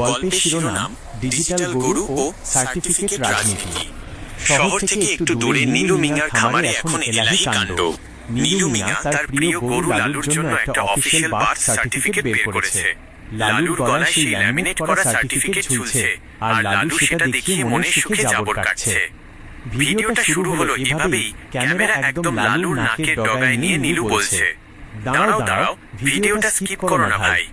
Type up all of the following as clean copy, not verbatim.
গল্পের শিরোনাম ডিজিটাল গরু ও সার্টিফিকেট রাজনীতি। শহর থেকে একটু দূরে নীলু মিয়ার খামারে এখন এলাহি কাণ্ড। নীলু মিয়া তার প্রিয় গরু লালুর জন্য একটা অফিশিয়াল বার্থ সার্টিফিকেট বের করেছে। লালুর গলায় সেই ল্যামিনেট করা সার্টিফিকেট ঝুলছে, আর লালু সেটা দেখিয়ে মনের সুখে জাবর কাটছে। ভিডিওটা শুরু হলো এভাবেই, ক্যামেরা একদম লালুর নাকের ডগায় নিয়ে নীলু বলছে, দাঁড়াও দাঁড়াও, ভিডিওটা স্কিপ করো না ভাই।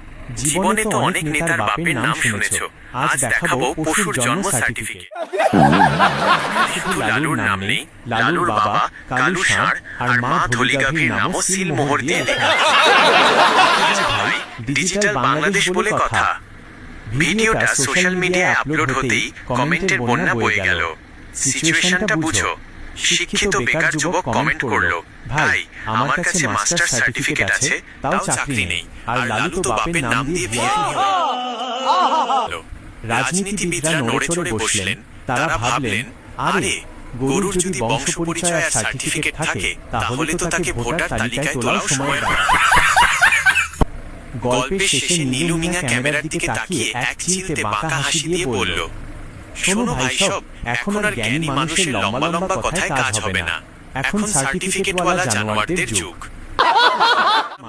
জীবনে তো অনেক নেতার বাপের নাম শুনেছো, আজ দেখাবো পশুর জন্ম সার্টিফিকেট। শুধু লালুর নাম নেই, লালুর বাবা কালু ষাঁড় আর মা ধলিগাভীর নামও সিল মোহর দিয়ে লেখা। ডিজিটাল বাংলাদেশ বলে কথা। ভিডিওটা সোশ্যাল মিডিয়ায় আপলোড হতেই কমেন্টের বন্যা বয়ে গেল। সিচুয়েশনটা বুঝো। শিক্ষিত বেকার যুবক কমেন্ট করলো, ভাই আমার কাছে মাস্টার সার্টিফিকেট আছে, তাও চাকরি নেই, আর লালু তো বাপের নাম দিয়ে ভিআইপি হলো। রাজনীতিবিদরা নড়ে চড়ে বসলেন। তারা ভাবলেন, আরে গরুর যদি বংশ পরিচয় আর সার্টিফিকেট থাকে, তাহলে তো তাকে ভোটার তালিকায় তোলাও সময় লাগে। গল্পের শেষে নীলু মিয়া ক্যামেরার দিকে তাকিয়ে এক চিলতে বাঁকা হাসি দিয়ে বলল, শোনো ভাই সব, এখন আর জ্ঞানী মানুষের লম্বা লম্বা কথায় কাজ হবে না। এখন সার্টিফিকেটওয়ালা জানোয়ারদের যুগ।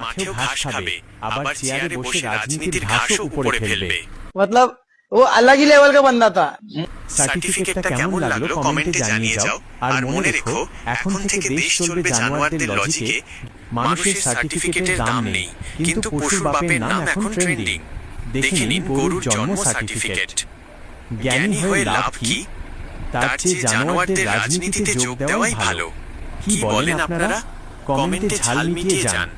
মাঠেও ঘাস খাবে, আবার চেয়ারে বসে রাজনীতির ঘাসও উপরে ফেলবে। मतलब वो अलग ही लेवल का बंदा था। সার্টিফিকেটটা কেমন লাগলো কমেন্টে জানিয়ে যাও। আর মনে রেখো, এখন থেকে দেশ চলবে জানোয়ারদের লজিকে। মানুষের সার্টিফিকেটের দাম নেই, কিন্তু পশুর বাপের নাম এখন ট্রেন্ডিং। দেখে নিন গরুর জন্ম সার্টিফিকেট। জ্ঞানী হয়ে লাভ কি? তার চেয়ে জানোয়ারদের রাজনীতিতে যোগ দেওয়াই ভালো। কি বলেন আপনারা? কমেন্টে ঝাল মিটিয়ে যান।